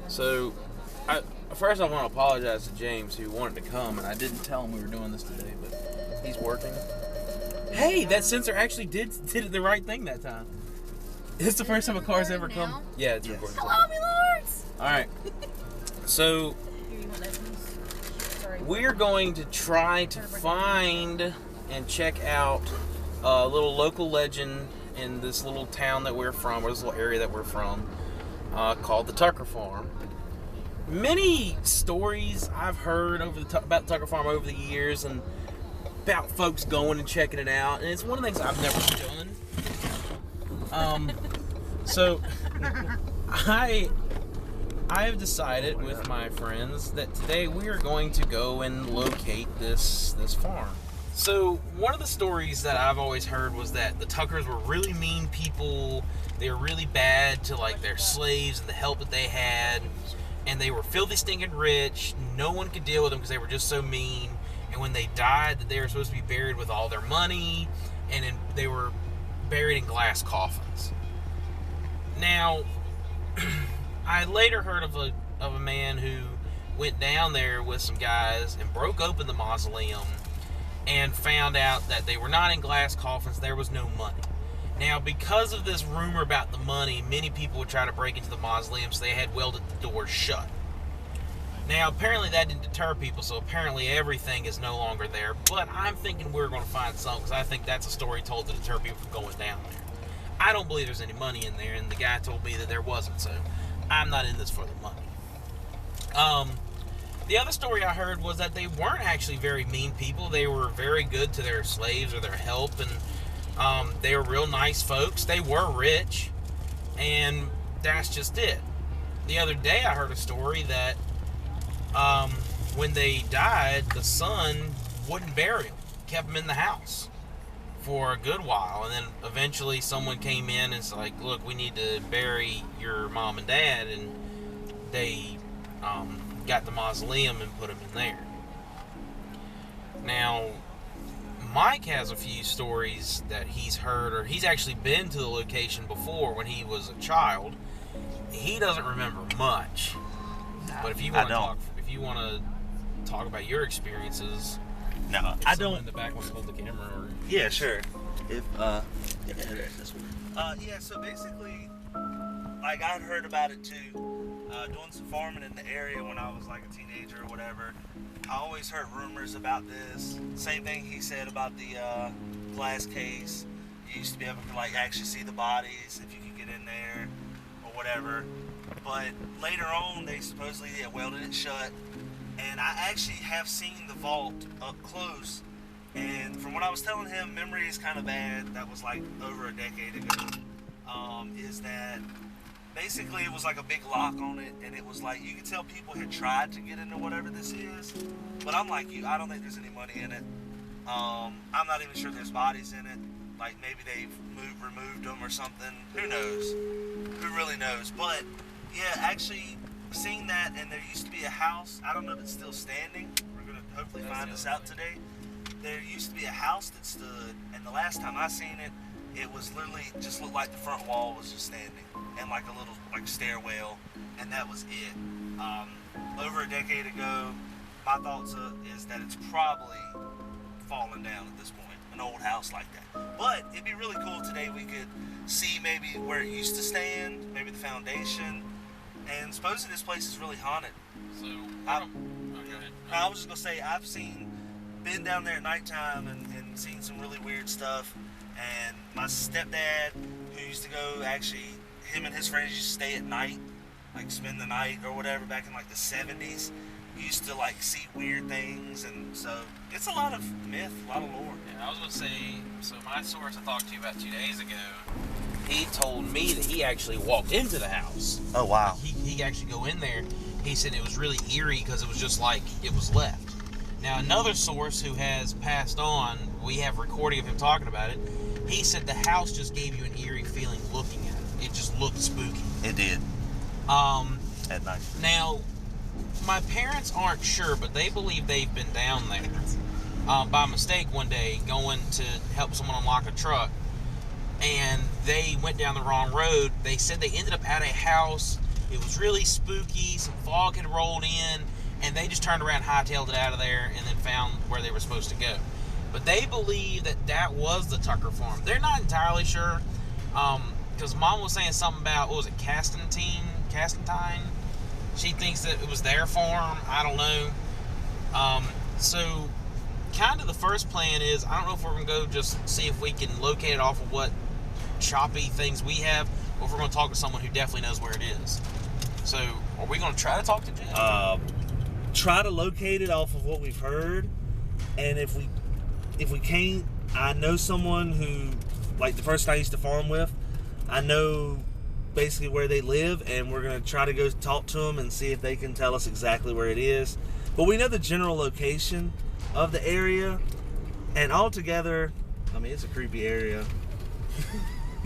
So, first I want to apologize to James, who wanted to come, and I didn't tell him we were doing this today, but he's working. Hey, that sensor actually did the right thing that time. It's the first time a car's ever come. Yeah, it's recording. Hello, me lords! Alright. So, we're going to try to find and check out a little local legend in this little town that we're from, or this little area that we're from, called the Tucker Farm. Many stories I've heard about the Tucker Farm over the years, and about folks going and checking it out, and it's one of the things I've never done. So I have decided with my friends that today we are going to go and locate this farm. So one of the stories that I've always heard was that the Tuckers were really mean people. They were really bad to like their slaves and the help that they had, and they were filthy stinking rich. No one could deal with them because they were just so mean. And when they died, that they were supposed to be buried with all their money, and they were buried in glass coffins. Now, I later heard of a man who went down there with some guys and broke open the mausoleum and found out that they were not in glass coffins. There was no money. Now, because of this rumor about the money, many people would try to break into the mausoleum, so they had welded the doors shut. Now, apparently that didn't deter people, so apparently everything is no longer there. But I'm thinking we're going to find some, because I think that's a story told to deter people from going down there. I don't believe there's any money in there, and the guy told me that there wasn't, so I'm not in this for the money. The other story I heard was that they weren't actually very mean people. They were very good to their slaves or their help, and they were real nice folks. They were rich, and that's just it. The other day I heard a story that when they died, the son wouldn't bury them, kept them in the house for a good while, and then eventually someone came in and was like, look, we need to bury your mom and dad, and they got the mausoleum and put them in there. Now, Mike has a few stories that he's heard, or he's actually been to the location before when he was a child. He doesn't remember much, but if you want to talk about your experiences, no, I don't. In the back wants to hold the camera, or yeah, sure. If yeah, so basically, like I'd heard about it too, doing some farming in the area when I was like a teenager or whatever. I always heard rumors about this. Same thing he said about the glass case. You used to be able to like actually see the bodies if you could get in there or whatever. But later on, they supposedly welded it shut. And I actually have seen the vault up close. And from what I was telling him, memory is kind of bad. That was like over a decade ago. Is that basically it was like a big lock on it, and it was like you could tell people had tried to get into whatever this is. But I'm like you, I don't think there's any money in it. I'm not even sure there's bodies in it. Like maybe they've removed them or something. Who knows? Who really knows? But yeah, actually seeing that, and there used to be a house. I don't know if it's still standing. We're gonna hopefully find this out today. There used to be a house that stood, and the last time I seen it, it was literally just looked like the front wall was just standing, and like a little like stairwell, and that was it. Over a decade ago, my thoughts is that it's probably fallen down at this point, an old house like that. But it'd be really cool today. We could see maybe where it used to stand, maybe the foundation, and supposedly this place is really haunted. So I was just gonna say I've been down there at nighttime and seen some really weird stuff. And my stepdad, who used to go, actually, him and his friends used to stay at night, like spend the night or whatever back in like the 70s. He used to like see weird things, and so it's a lot of myth, a lot of lore. Yeah, I was gonna say, so my source I talked to you about 2 days ago, he told me that he actually walked into the house. Oh wow. He actually go in there. He said it was really eerie because it was just like it was left. Now another source who has passed on, we have recording of him talking about it. He said the house just gave you an eerie feeling looking at it. It just looked spooky. It did. At night. Now, my parents aren't sure, but they believe they've been down there by mistake one day going to help someone unlock a truck, and they went down the wrong road. They said they ended up at a house. It was really spooky. Some fog had rolled in, and they just turned around, hightailed it out of there, and then found where they were supposed to go. But they believe that was the Tucker farm. They're not entirely sure, because Mom was saying something about, what was it, Castantine? She thinks that it was their farm. I don't know. So kind of the first plan is, I don't know if we're going to go just see if we can locate it off of what choppy things we have, or if we're going to talk to someone who definitely knows where it is. So, are we going to try to talk to Jim? Try to locate it off of what we've heard, and if we can't, I know someone who, like the person I used to farm with, I know basically where they live, and we're going to try to go talk to them and see if they can tell us exactly where it is. But we know the general location of the area, and altogether, I mean, it's a creepy area.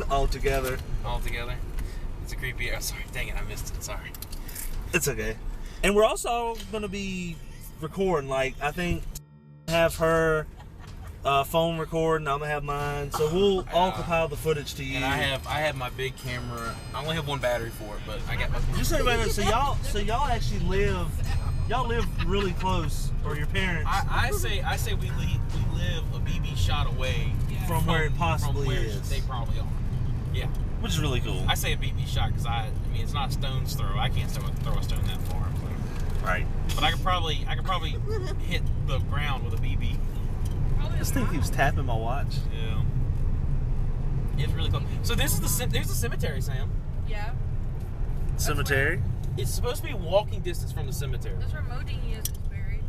Altogether, it's a creepy area. Sorry, dang it, I missed it. Sorry. It's okay. And we're also going to be recording, like, I think have her phone recording, I'm going to have mine, so we'll all compile the footage to you. And I have my big camera. I only have one battery for it, but I got my... Just so everybody knows, so y'all actually live really close, or your parents. I say we live a BB shot away from where it possibly is. They probably are. Yeah. Which is really cool. I say a BB shot because I mean it's not a stone's throw. I can't throw a stone that far. So. Right. But I could probably hit the ground with a BB. This thing keeps tapping my watch. Yeah. It's really cool. So there's the cemetery, Sam. Yeah. Cemetery? It's supposed to be walking distance from the cemetery. That's where Modini is buried.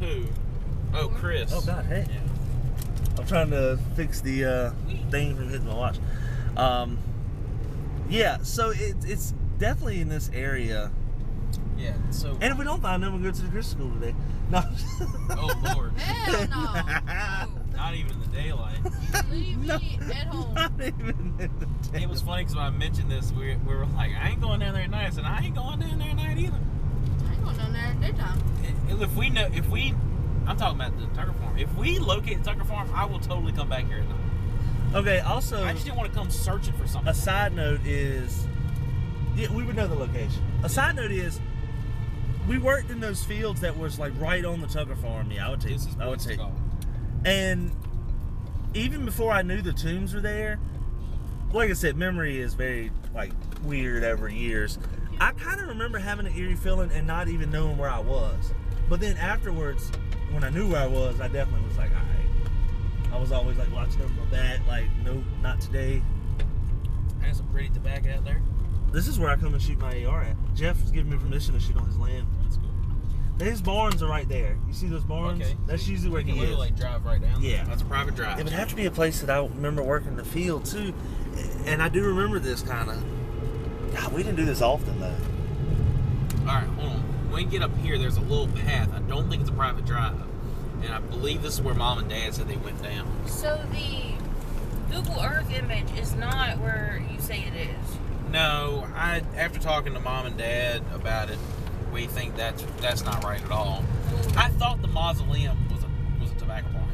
Who? Oh, Chris. Oh, God, hey. Yeah. I'm trying to fix the thing from hitting my watch. Yeah, so it's definitely in this area. Yeah, so... And if we don't find them, we'll go to the Christian school today. No. Oh, Lord. Hell no. Not even in the daylight. Leave me at home. Not even in the daylight. It was funny because when I mentioned this, we were like, I ain't going down there at night. I said, I ain't going down there at night either. I ain't going down there at daytime. I'm talking about the Tucker farm. If we locate the Tucker farm, I will totally come back here at night. Okay, also... I just didn't want to come searching for something. A side note is... Yeah, we would know the location. A side note is... We worked in those fields that was like right on the Tucker farm. Yeah, I would take. And even before I knew the tombs were there, like I said, memory is very like weird over years. I kind of remember having an eerie feeling and not even knowing where I was. But then afterwards, when I knew where I was, I definitely was like, all right. I was always like watching over my back, like, nope, not today. There's some pretty tobacco out there. This is where I come and shoot my AR at. Jeff has given me permission to shoot on his land. That's cool. His barns are right there. You see those barns? Okay. That's usually where he is. Literally drive right down. Yeah. That's a private drive. It would have to be a place that I remember working the field too. And I do remember this kind of. God, we didn't do this often though. All right, hold on. When we get up here, there's a little path. I don't think it's a private drive. And I believe this is where Mom and Dad said they went down. So the Google Earth image is not where you say it is. No, after talking to Mom and Dad about it, we think that's not right at all. I thought the mausoleum was a tobacco farm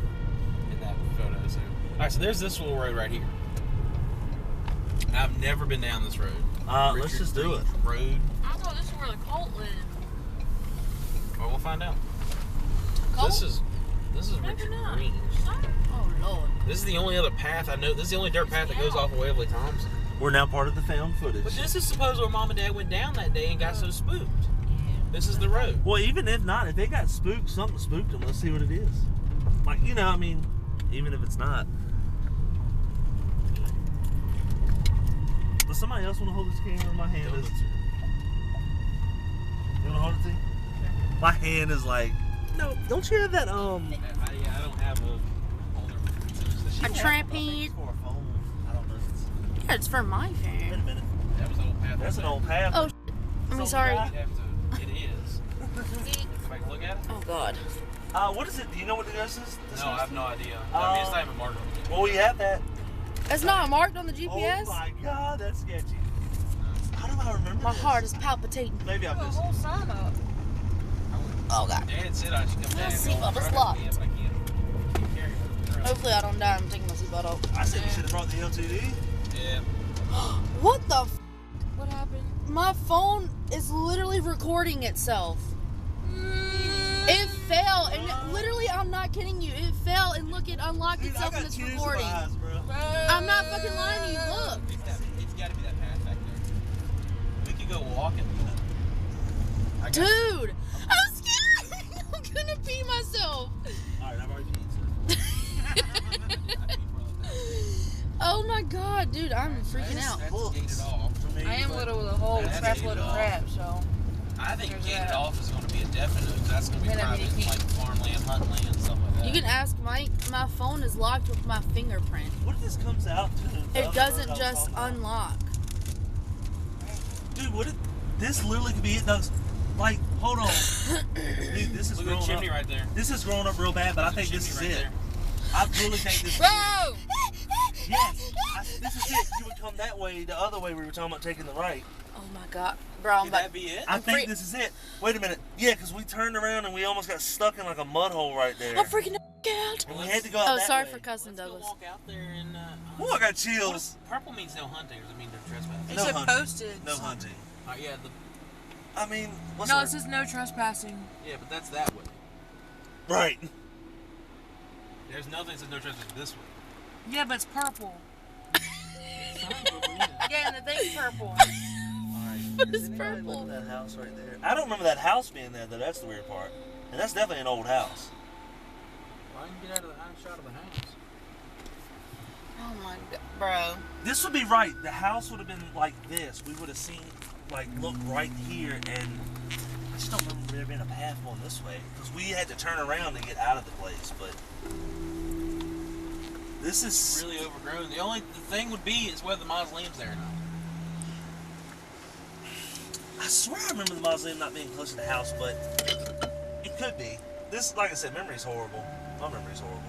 in that photo. So, all right, so there's this little road right here. I've never been down this road. Let's just do it. Road. I thought this is where the cult lived. Well, we'll find out. Cult? This is Richard Green. Oh Lord. This is the only other path I know. This is the only dirt path that goes off of Waverly Thompson. We're now part of the found footage. But this is supposed where Mom and Dad went down that day and got so spooked. This is the road. Well, even if not, if they got spooked, something spooked them. Let's see what it is. Like, you know, I mean, even if it's not. Does somebody else want to hold this camera? My hand is. You want to hold it, T? Yeah. My hand is like. No, don't you have that? Yeah, I don't have a trap hand. I don't know. Yeah, it's for my Wait a phone. minute. That was an old path. That's an old path. Oh, I mean, sorry. It is. Go back and look at it? Oh God. What is it? Do you know what this is? No, I have no idea. I mean, it's not even marked on the Well, we have that. It's not marked on the GPS. Oh my God, that's sketchy. How do I remember My this? heart is palpitating. Maybe I missed it. whole sign up. Oh God. Dad said I should come down. My seatbelt is locked. Yeah, but I can't carry it. Hopefully I don't die. I'm taking my seatbelt off. I said you should have brought the LTD. Yeah. What the? What happened? my phone is literally recording itself. It fell, and literally, I'm not kidding you. It fell, and look, it unlocked itself, and it's recording. Eyes, bro. I'm not fucking lying to you. Look. It's got to be that path back there. We could go walking. Dude, I'm scared. I'm gonna pee myself. Alright, I've already peed, Oh my god, dude, I'm freaking out. That's gated off. I am little with a whole That's crap gated load of off. crap, so. I think There's gated that. off is going to be a definite. That's going to be Then I private, mean, like farmland, hunt land, stuff like that. You can ask Mike. My phone is locked with my fingerprint. What if this comes out to It doesn't just unlock. Dude, what if this literally could be it? Does like, hold on. Dude, this is Look at growing the chimney up. right there. This is growing up real bad, but I think this is Chimney right it. I really think this is Bro! it. Yes, this is it. You would come that way, the other way we were talking about taking the right. Oh my god, bro, I'm Could about. that be it? I think this is it. Wait a minute. Yeah, because we turned around and we almost got stuck in like a mud hole right there. I'm freaking out. And we had to go out Oh, that sorry way. for cussing, Let's go Douglas. walk out there and. Ooh, I got chills. Purple means no hunting, or does it mean no trespassing? It No said hunting. posted. No hunting. Yeah, I mean, what's No, the it says no trespassing. yeah, but that's that way. right? There's nothing that says no trespassing this way. Yeah, but it's purple. It's not purple either. Yeah, and the thing's purple. What is Does anybody purple? look at that house right there? I don't remember that house being there, though. That's the weird part. And that's definitely an old house. Well, I can get out of the eye shot of the house. Oh my god, bro. This would be right. The house would have been like this. We would have seen, like, look right here, and I just don't remember there being a path going this way because we had to turn around to get out of the place. But this is Really overgrown. The thing would be is whether the mausoleum's there or not. I swear I remember the mausoleum not being close to the house, but it could be. This, like I said, memory's horrible. My memory's horrible.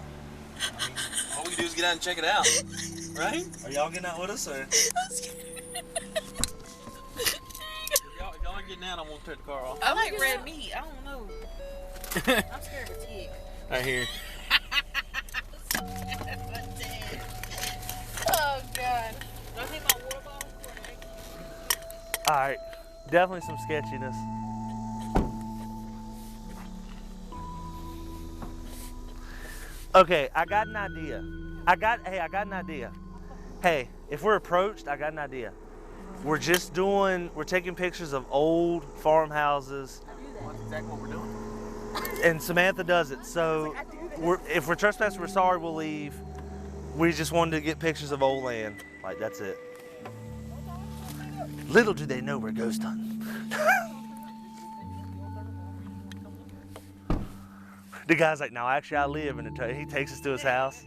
I mean, all we can do is get out and check it out, right? Are y'all getting out with us, or? If y'all are getting out, I'm gonna turn the car off. I like red meat. I don't know. I'm scared of a tick. Right here. Oh, God. Do I take my water bottle? All right, definitely some sketchiness. Okay, I got an idea. I got an idea. Hey, if we're approached, I got an idea. We're taking pictures of old farmhouses. That's exactly what we're doing. And Samantha does it. So if we're trespassing, we're sorry, we'll leave. We just wanted to get pictures of old land. Like, that's it. Little do they know we're ghost hunting. The guy's like, no, actually I live in a he takes us to his house.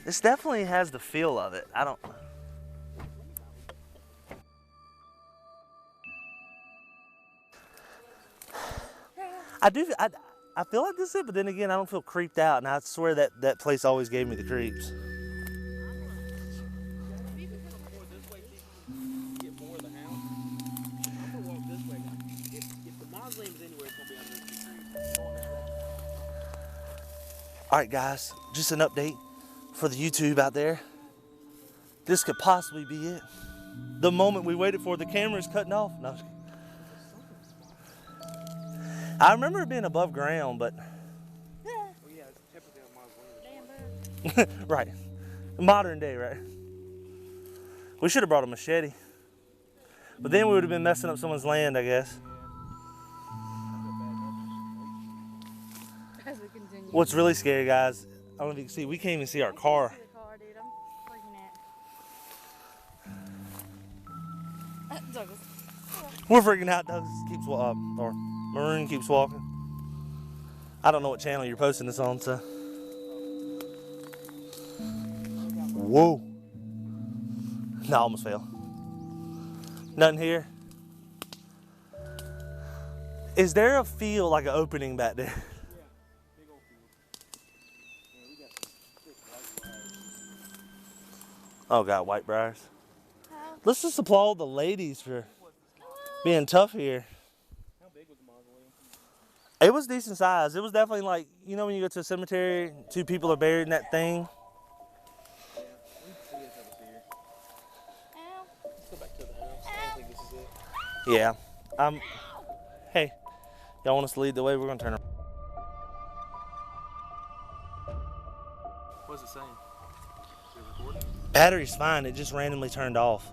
This definitely has the feel of it. I feel like this is it, but then again, I don't feel creeped out, and I swear that place always gave me the creeps. All right, guys, just an update for the YouTube out there. This could possibly be it. The moment we waited for, the camera's cutting off. No, I'm just kidding. I remember it being above ground, but right, modern day, right? We should have brought a machete, but then we would have been messing up someone's land, I guess. As we continue. What's really scary, guys, I don't know if you can see, we can't even see our car. Douglas. We're freaking out. Douglas keeps or Maroon keeps walking. I don't know what channel you're posting this on, so. Whoa. No, I almost fell. Nothing here. Is there a field, like an opening back there? Oh God, white briars. Let's just applaud the ladies for being tough here. How big was the mausoleum? It was decent size. It was definitely like, you know when you go to a cemetery, two people are buried in that thing? Yeah. Hey, y'all want us to lead the way? We're gonna turn around. What's it saying? Is it recording? Battery's fine. It just randomly turned off.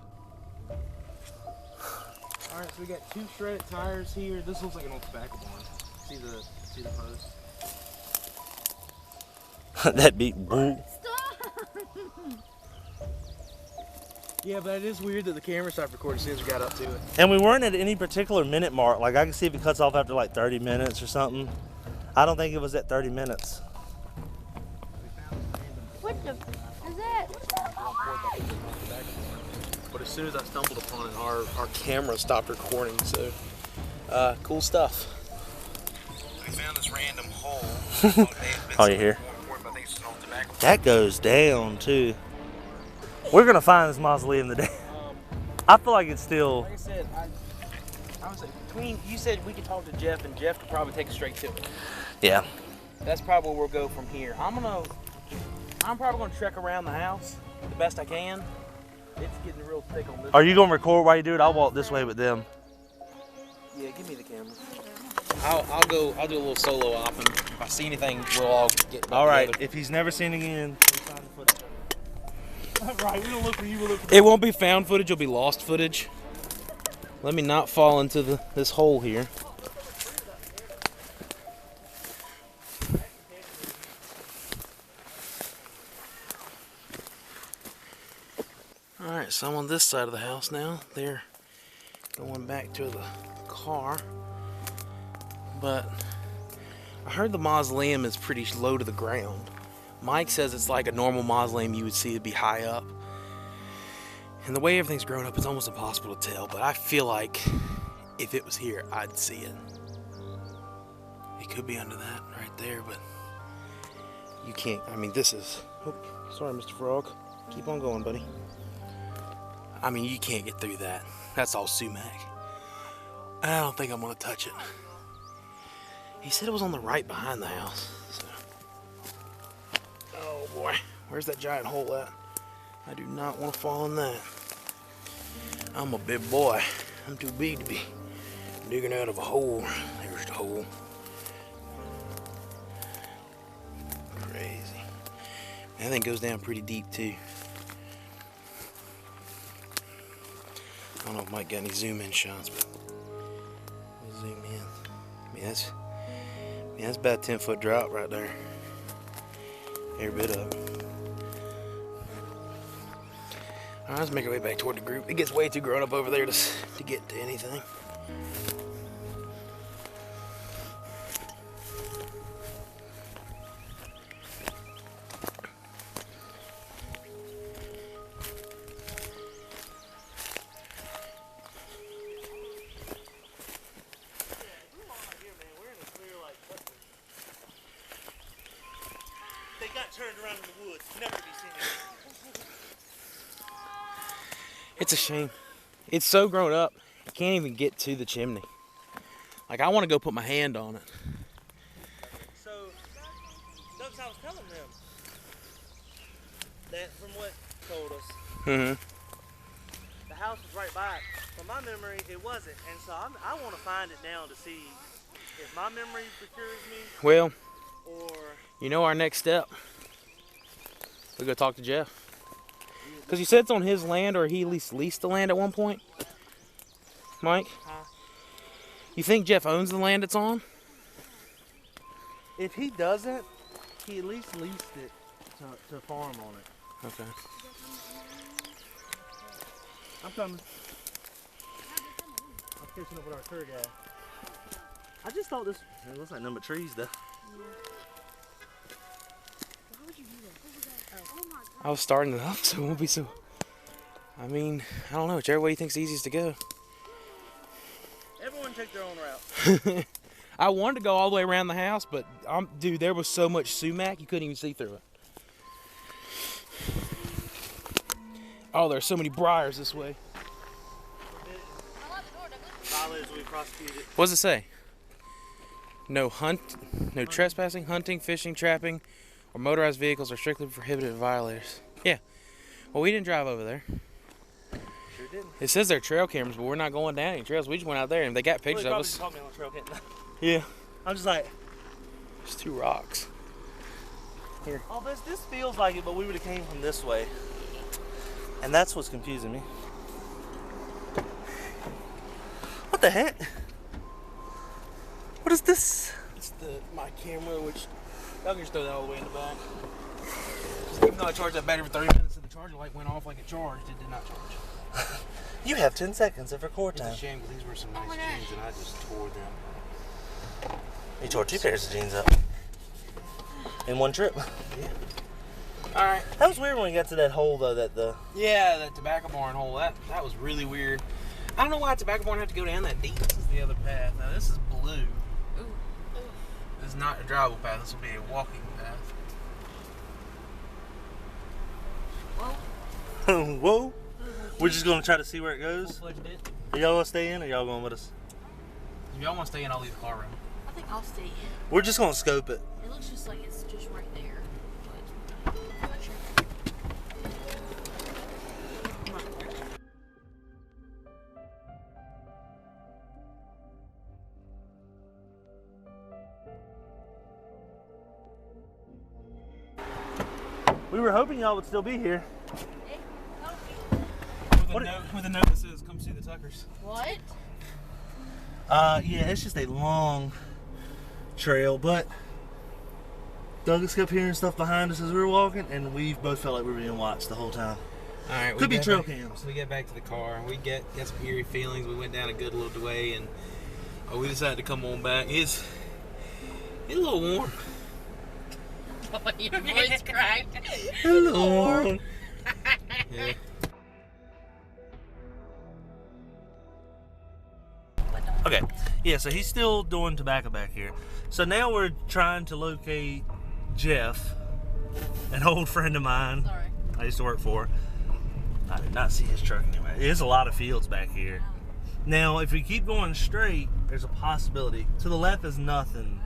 All right, so we got 2 shredded tires here. This looks like an old tobacco barn. See the post? That beat boom. Yeah, but it is weird that the camera stopped recording as soon as we got up to it. And we weren't at any particular minute mark. Like, I can see if it cuts off after like 30 minutes or something. I don't think it was at 30 minutes. What the is that? But as soon as I stumbled upon it, our camera stopped recording. So, cool stuff. We found this random hole. Oh, you hear? That goes down too. We're gonna find this mausoleum today. I feel like it's still. Like I said, I was between. You said we could talk to Jeff, and Jeff could probably take us straight to it. Yeah. That's probably where we'll go from here. I'm probably gonna trek around the house the best I can. It's getting real thick on this. Are you gonna record while you do it? I'll walk this way with them. Yeah, give me the camera. I'll do a little solo op, and if I see anything, we'll all get back All right. together. If he's never seen again, we find the footage. Right. We don't look for you. We look for. It won't be found footage. It'll be lost footage. Let me not fall into this hole here. All right, so I'm on this side of the house now. They're going back to the car. But I heard the mausoleum is pretty low to the ground. Mike says it's like a normal mausoleum you would see to be high up. And the way everything's grown up, it's almost impossible to tell. But I feel like if it was here, I'd see it. It could be under that right there, but you can't. I mean, this is. Oh, sorry, Mr. Frog. Keep on going, buddy. I mean, you can't get through that. That's all sumac. I don't think I'm gonna touch it. He said it was on the right behind the house. So. Oh boy, where's that giant hole at? I do not want to fall in that. I'm a big boy. I'm too big to be digging out of a hole. There's the hole. Crazy. That thing goes down pretty deep too. I don't know if Mike got any zoom in shots, but we'll zoom in. I mean, that's about a 10-foot drop right there. Every bit of it. Alright, let's make our way back toward the group. It gets way too grown up over there to get to anything. They got turned around in the woods. Never to be seen again. It's a shame. It's so grown up, you can't even get to the chimney. Like, I want to go put my hand on it. So, Doug's, I was telling them that from what he told us, the house was right by it. From my memory, it wasn't. And so I want to find it now to see if my memory procures me Well, or... you know our next step? We go talk to Jeff. Because you said it's on his land, or he at least leased the land at one point? Mike? Huh? You think Jeff owns the land it's on? If he doesn't, he at least leased it to farm on it. Okay. I'm coming. I'm catching up with our tour guy. I just thought this... It looks like nothing but trees, though. Why would you do that? Oh my god. I was starting it up, so it won't be so... I mean, I don't know. Whichever way you think's easiest to go. Everyone take their own route. I wanted to go all the way around the house, but dude, there was so much sumac you couldn't even see through it. Oh, there's so many briars this way. Violence will be prosecuted. What does it say? No trespassing, hunting, fishing, trapping, or motorized vehicles are strictly prohibited violators. Yeah. Well, we didn't drive over there. Sure didn't. It says they're trail cameras, but we're not going down any trails. We just went out there and they got pictures of us. Caught me on the trail cam. Yeah. I'm just like, There's 2 rocks. Here. oh, this feels like it, but we would have came from this way. And that's what's confusing me. What the heck? What is this? It's my camera, which y'all can just throw that all the way in the back. Even though I charged that battery for 30 minutes and the charger light went off like it charged, it did not charge. You have 10 seconds of record time. It's a shame because these were some nice jeans and I just tore them. You tore 2 pairs of jeans up. In one trip. Yeah. Alright. That was weird when we got to that hole though, Yeah, that tobacco barn hole, that was really weird. I don't know why tobacco barn had to go down that deep. This is the other path. Now this is blue. Ooh. This is not a drivable path, this will be a walking path. Whoa. Whoa. We're just gonna try to see where it goes. Full-fledged it. Are y'all gonna stay in or y'all going with us? If y'all want to stay in, I'll leave the car room. I think I'll stay in. We're just gonna scope it. It looks just like it's just right there. But I'm not sure. We were hoping y'all would still be here. Hey, help me. With a note that says, come see the Tuckers. What? Yeah, it's just a long trail, but Douglas kept hearing stuff behind us as we were walking, and we both felt like we were being watched the whole time. Alright, Could be trail cams. So we get back to the car, and we get some eerie feelings. We went down a good little way, and we decided to come on back. It's a little warm. Oh, your voice cracked. Hello. Yeah. Okay, yeah, so he's still doing tobacco back here. So now we're trying to locate Jeff, an old friend of mine. Sorry. I used to work for. I did not see his truck anyway. There's a lot of fields back here. Now, if we keep going straight, there's a possibility. To the left is nothing.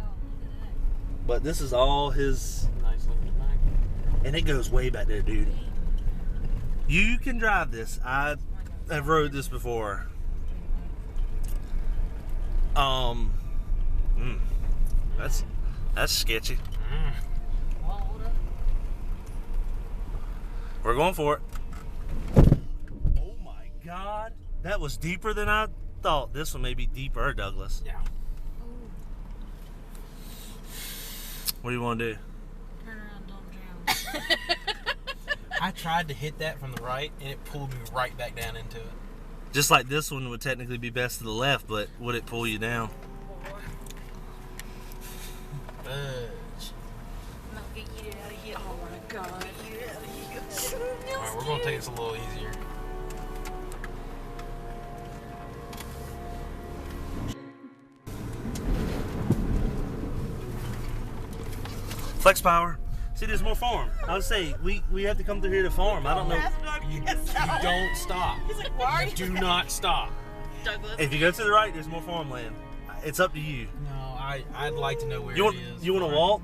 But this is all his, Nice looking back. and it goes way back there, dude. You can drive this. I have rode this before. That's sketchy. Well, hold up. We're going for it. Oh my God, that was deeper than I thought. This one may be deeper, Douglas. Yeah. What do you want to do? Turn around, don't jam. I tried to hit that from the right, and it pulled me right back down into it. Just like this one would technically be best to the left, but would it pull you down? Fudge. No, get you out of here. Oh my God. Get you out of here. Alright, we're going to take this a little easier. Flex power. See, there's more farm. I would say we have to come through here to farm. I don't know. You don't stop. He's like, why are you Do not stop. Douglas? If you go to the right, there's more farmland. It's up to you. No, I'd like to know where You it is. want to walk?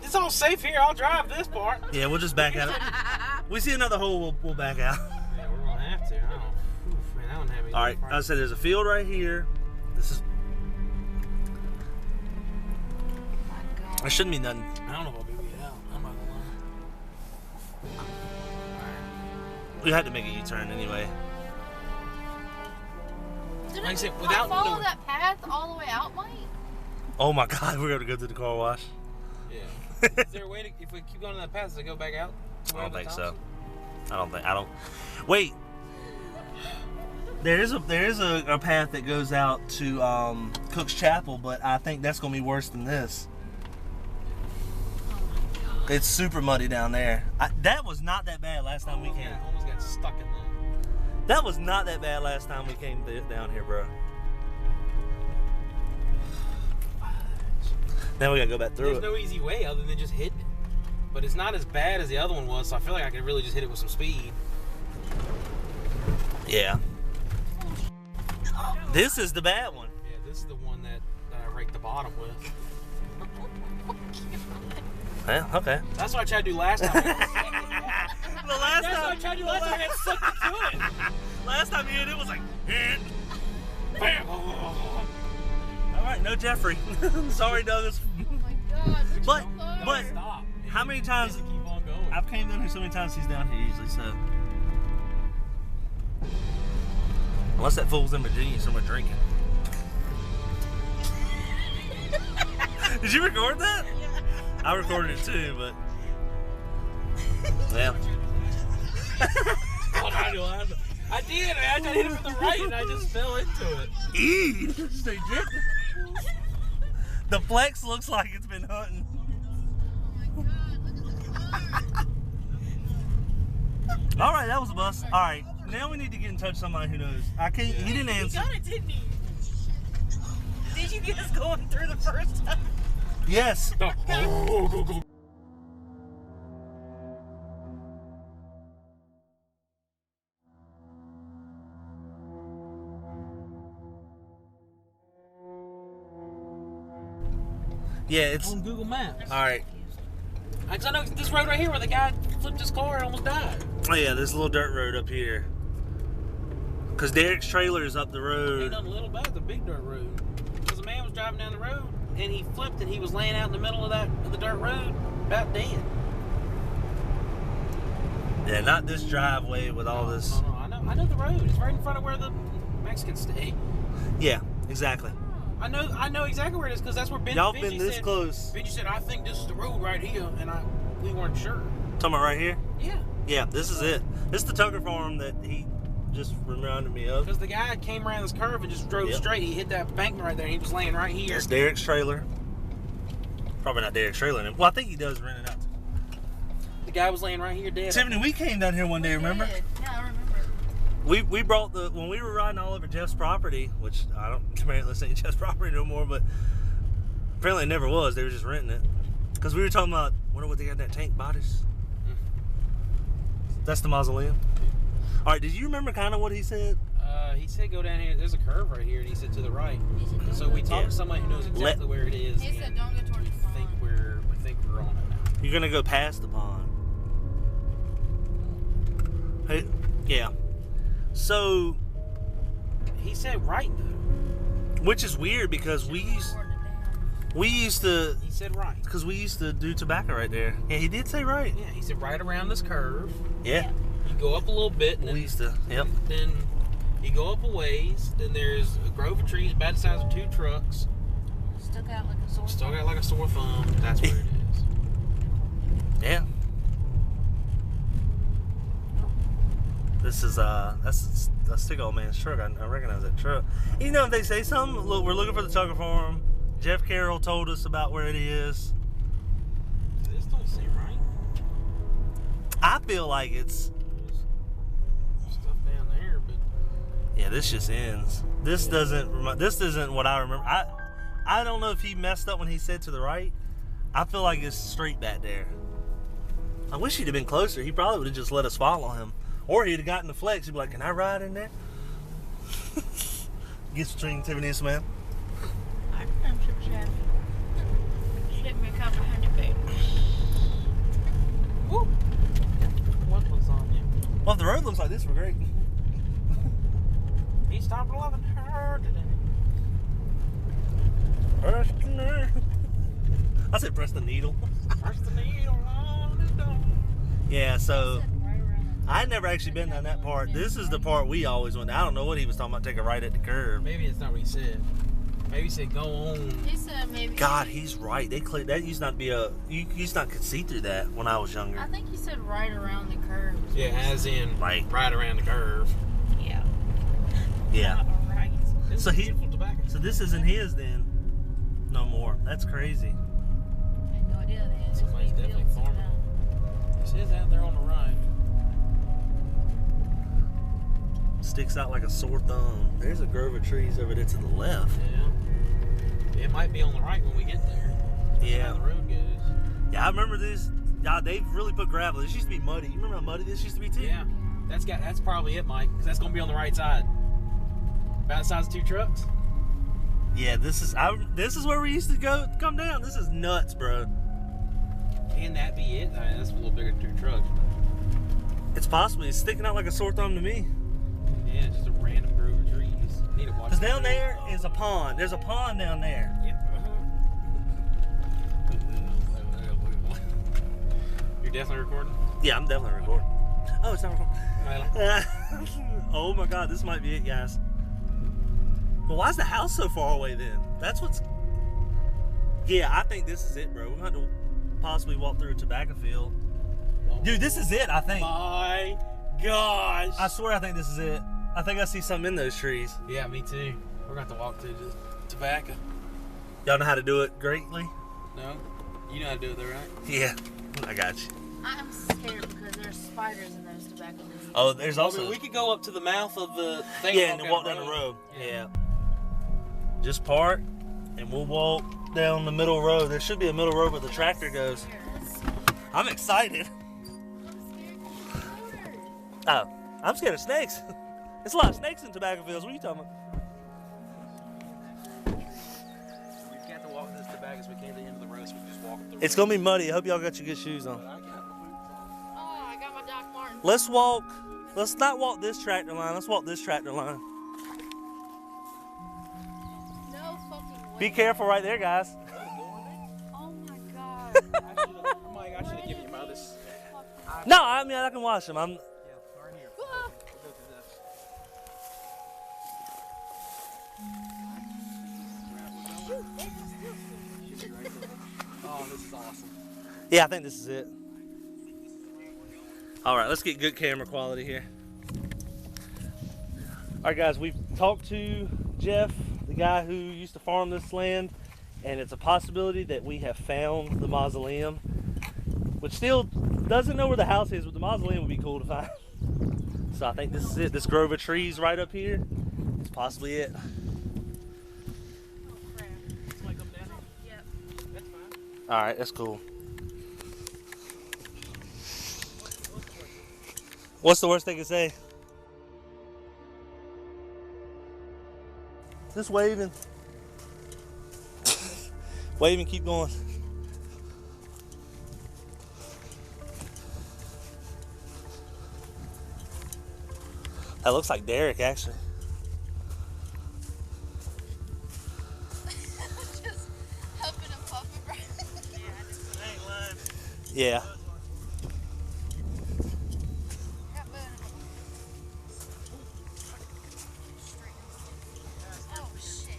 It's all safe here. I'll drive this part. Yeah, we'll just back out. We see another hole, we'll back out. Yeah, we're going to have to. I don't. Oof, man, I don't have any. All right, I said there's a field right here. This is. There shouldn't be nothing. I don't know if I'll be able to get out. I'm not gonna lie. We had to make a U-turn anyway. Did Like I it said, not without follow the- that path all the way out, Mike? Oh my God, we're gonna go to the car wash. Yeah. Is there a way to, if we keep going on that path, does it go back out? to I where don't the think Thompson? so. I don't. Wait. There is a path that goes out to Cook's Chapel, but I think that's gonna be worse than this. It's super muddy down there. That was not that bad last time we came. Yeah, almost got stuck in there. That was not that bad last time we came down here, bro. Now we gotta go back through There's it. no easy way other than just hitting it. But it's not as bad as the other one was, so I feel like I could really just hit it with some speed. Yeah. This is the bad one. Yeah, this is the one that I raked the bottom with. Yeah, okay. That's what I tried to do last time. The last That's what I tried to do last time. I had sucked the good. Last time you hit it was like, Bam. all right, no Jeffrey. Sorry, Douglas. Oh my god. Which But- one? but- Stop. How many times? Keep on going. I've came down here so many times. He's down here usually, so. Unless that fool's in Virginia somewhere drinking. Did you record that? Yeah. I recorded it too, but. Yeah. I did. I hit it from the right, and I just fell into it. Stay drifting. The flex looks like it's been hunting. Oh my god. Look at the All right, that was a bust. All right, now we need to get in touch with somebody who knows. I can't. He didn't You answer. got it, didn't you? Did you get us going through the first time? Yes. Go. Yeah, it's. On Google Maps. All right. Because I know this road right here where the guy flipped his car and almost died. Oh yeah, this little dirt road up here. Cause Derek's trailer is up the Ain't road. nothing little bad, the big dirt road. Because a man was driving down the road and he flipped and he was laying out in the middle of the dirt road, about dead. Yeah, not this driveway with all this. No, I know the road. It's right in front of where the Mexicans stay. Yeah, exactly. I know exactly where it is because that's where Y'all Benji been this said, close. Benji said, I think this is the road right here, and we weren't sure. Talking about right here? Yeah. Yeah, this is it. This is the Tucker farm that he just reminded me of. Because the guy came around this curve and just drove Yep. straight. He hit that bankment right there, and he was laying right here. That's Derek's trailer. Probably not Derek's trailer. Well, I think he does rent it out. The guy was laying right here dead. Tiffany, we came down here one day, remember? Yeah, I remember. We brought when we were riding all over Jeff's property, which I don't apparently this ain't Jeff's property no more, but apparently it never was. They were just renting it. Because we were talking about, wonder what they got in that tank bodies. That's the mausoleum. All right, did you remember kind of what he said? He said go down here. There's a curve right here, and he said to the right. He said, don't So go we towards- talked to somebody who knows exactly where it is. He said and don't go towards we the pond. think we're on it now. You're gonna go past the pond. Hey, yeah. So, He said right though. which is weird because we used to He said right. because we used to do tobacco right there. Yeah, he did say right. Yeah, he said right around this curve. Yeah, You go up a little bit, and we then, used to. Yep. then you go up a ways. Then there's a grove of trees about the size of 2 trucks. Stuck out like a sore Still thumb. got like a sore thumb. That's where it is. Yeah. This is that's stick old man's truck. I recognize that truck. You know, if they say something, look, we're looking for the Tucker farm. Jeff Carroll told us about where it is. This don't seem right. I feel like it's There's stuff down there, but yeah. This just ends. This doesn't. This isn't what I remember. I don't know if he messed up when he said to the right. I feel like it's straight back there. I wish he'd have been closer. He probably would have just let us follow him. Or he'd have gotten the flex. He'd be like, can I ride in there? Gets between Tiffany and Samantha. I remember Chef. Ship me a couple hundred baby. woo. What was on him? Well, if the road looks like this, we're great. He stopped loving her today. Press the needle. I said press the needle. Press the needle on the door. Yeah, so Right around I had never actually been down that part. This is the part we always went. I don't know what he was talking about. Take a right at the curb. Maybe it's not what he said. Maybe he said go on. He said maybe. God, he's right. They cleared that. Used not to be a. You used not could see through that when I was younger. I think he said right around the curve. is what Yeah, he as said. in Like- right around the curve. Yeah. Yeah. All right. This So is he- beautiful tobacco. So this isn't his then. No more. That's crazy. I had no idea that. It's Somebody's being definitely built farming. now. This is out there on the right. Sticks out like a sore thumb. There's a grove of trees over there to the left. Yeah. It might be on the right when we get there. Yeah. How the road goes. Yeah, I remember this. Yeah, they've really put gravel. This used to be muddy. You remember how muddy this used to be too? Yeah. That's probably it, Mike, because that's gonna be on the right side. About the size of 2 trucks. Yeah, this is where we used to come down. This is nuts, bro. Can that be it? I mean, that's a little bigger than 2 trucks. It's possibly. It's sticking out like a sore thumb to me. Yeah, just a random grove of trees. Need to watch. Because down there is a pond. There's a pond down there. Yeah. You're definitely recording? Yeah, I'm definitely recording. Oh, it's not recording. Well, Oh my God, this might be it, guys. But why is the house so far away then? That's what's... Yeah, I think this is it, bro. We're going to have to possibly walk through a tobacco field. Dude, this is it, I think. my gosh. I swear I think this is it. I think I see something in those trees. Yeah, me too. We're going to have to walk through the tobacco. Y'all know how to do it greatly? No? You know how to do it though, right? Yeah, I got you. I'm scared because there's spiders in those tobacco leaves. Oh, there's also... I mean, we could go up to the mouth of the thing. Yeah, and then walk down the road. Yeah. Just park, and we'll walk down the middle road. There should be a middle road where the tractor goes. I'm excited. Oh, I'm scared of snakes. There's a lot of snakes in tobacco fields. What are you talking about? We've got to walk this tobacco so we came to the end of the road, so we just walk through. It's gonna be muddy. I hope y'all got your good shoes on. Oh, I got my Doc Martin. Let's walk. Let's not walk this tractor line. Let's walk this tractor line. No fucking way. Be careful right there, guys. Oh my God. Mike, I should have given you my this. No, I mean I can watch them. I'm. Yeah, right here. Ah. We'll go through this. Oh, this is awesome. Yeah, I think this is it. All right, let's get good camera quality here. All right, guys, we've talked to Jeff, the guy who used to farm this land, and it's a possibility that we have found the mausoleum, which still doesn't know where the house is, but the mausoleum would be cool to find. So I think this is it. This grove of trees right up here is possibly it. It's like up down here. Yep. That's fine. All right, that's cool. What's the worst they can say? Just waving. Wave and keep going. That looks like Derek, actually. Just helping him puff it right. Yeah. Oh shit.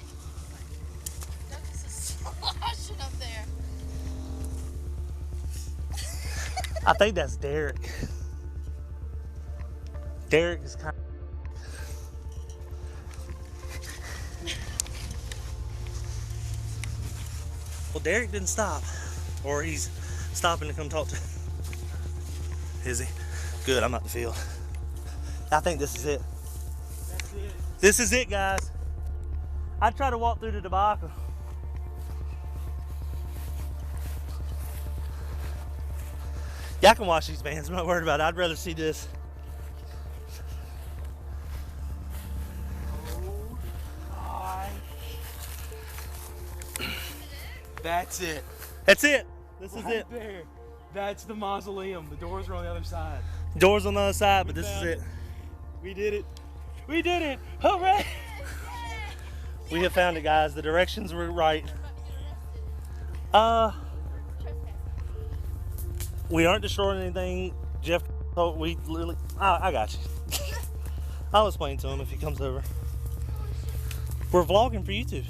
Douglas is sloshing up there. I think that's Derek. Derek is kind of... Well, Derek didn't stop. Or he's stopping to come talk to... Is he? Good, I'm out the field. I think this is it. That's it. This is it, guys. I try to walk through the debacle. Yeah, I can watch these bands. I'm not worried about it. I'd rather see this. That's it. That's it. This is Right it. there. That's the mausoleum. The doors are on the other side. Doors on the other side, but We this is found it. We did it. We did it. Hooray! We have found it, guys. The directions were right. We aren't destroying anything. Jeff told we literally... I got you. I'll explain to him if he comes over. We're vlogging for YouTube.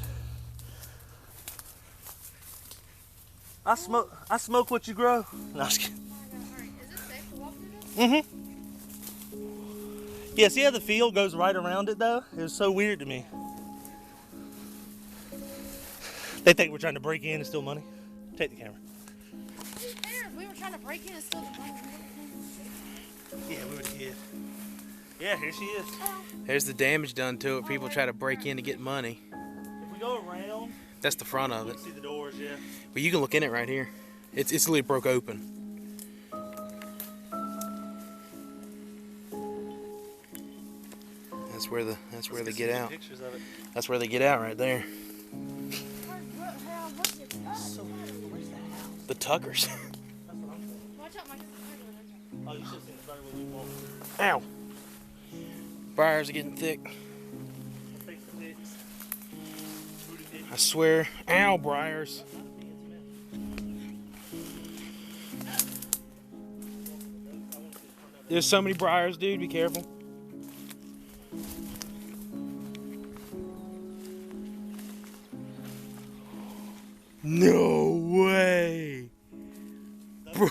I smoke what you grow. No, I'm just kidding. Is it safe to walk through this? Mm-hmm. Yeah, see how the field goes right around it, though? It was so weird to me. They think we're trying to break in and steal money. Take the camera. We were trying to break in and steal the money. Yeah, we would have hid. Yeah, here she is. There's the damage done to it. People try to break in to get money. If we go around, That's the front of you it. can see the doors, yeah. But you can look in it right here. It's literally broke open. That's where they get out. Pictures of it. That's where they get out right there. So, where's the house? The Tuckers. That's what I'm saying. Watch out, Mike. Oh, you should have seen the Ow. Briars are getting thick. I swear. Ow, briars. There's so many briars, dude. Be careful. No way. Bro.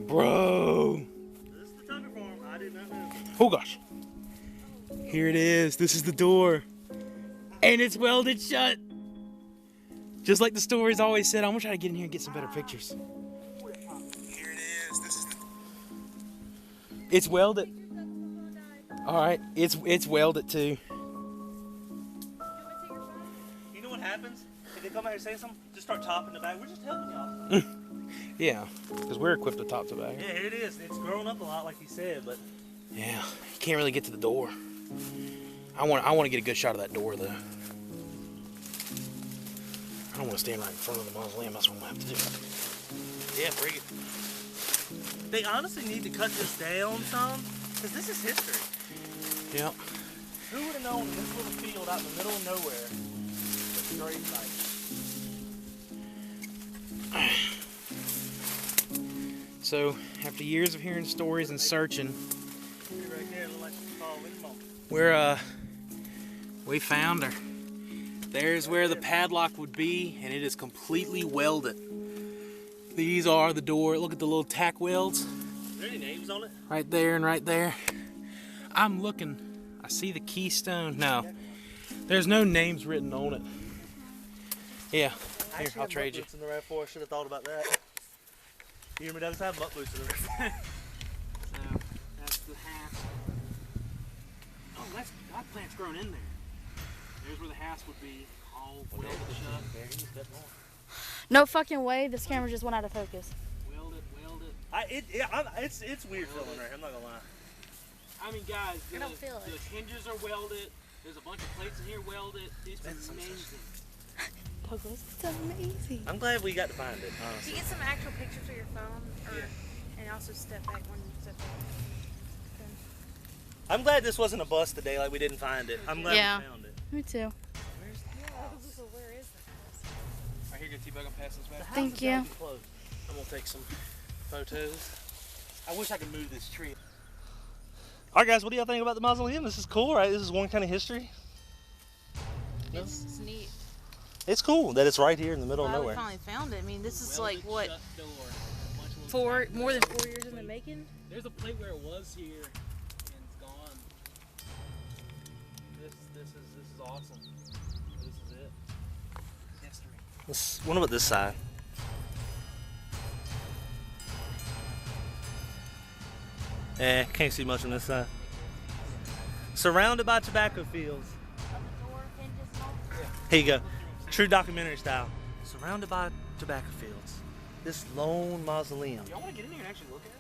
Bro. This is the Tucker farm. I did not know. Oh gosh. Here it is. This is the door. And it's welded shut. Just like the stories always said. I'm gonna try to get in here and get some better pictures. Here it is. This is the... It's welded. Alright, it's welded too. You know what happens? If they come out here and say something, just start topping the bag. We're just helping y'all. Yeah, because we're equipped to top to bag. Yeah, here it is. It's grown up a lot, like you said, but Yeah, you can't really get to the door. I want to get a good shot of that door though. I don't want to stand right in front of the mausoleum. That's what I'm gonna have to do. yeah, bring it. They honestly need to cut this down some, because this is history. Yep. Who would have known this little field out in the middle of nowhere was a grave site? So after years of hearing stories and searching, Right there, look like you call Limbo. we found her. There's where the padlock would be, and it is completely welded. These are the door. Look at the little tack welds. Is there any names on it? Right there and right there. I'm looking. I see the keystone. No, there's no names written on it. Yeah, here, I'll trade you. In the RAV4. I should have thought about that. You hear me, Douglas? I have butt boots in the RAV4. So that's the house. Oh, that's that plant's grown in there. There's where the house would be, all welded shut. No fucking way. This camera just went out of focus. Welded. It's weird feeling right here. I'm not gonna lie. I mean, guys, I don't feel it. the hinges are welded. There's a bunch of plates in here welded. It's amazing. Douglas, it's amazing. I'm glad we got to find it. Did Honestly. you get some actual pictures of your phone? Or, Yeah. And also step back one step back. I'm glad this wasn't a bust today. Like we didn't find it. I'm glad Yeah. we found it. Me too. Where's the house? So where is the house? Right here, T-Bug, I'm passing this back. Thank you. I'm gonna take some photos. I wish I could move this tree. All right, guys. What do y'all think about the mausoleum? This is cool, right? This is one kind of history. No? It's neat. It's cool that it's right here in the middle of Glad we nowhere. finally found it. I mean, this is Welded like what, shut door. more than 4 years in the making? There's a plate where it was here, and it's gone. This is awesome. This is it. History. What about this side? Can't see much on this side. Surrounded by tobacco fields. Here you go. True documentary style. Surrounded by tobacco fields. This lone mausoleum. Y'all want to get in here and actually look at it?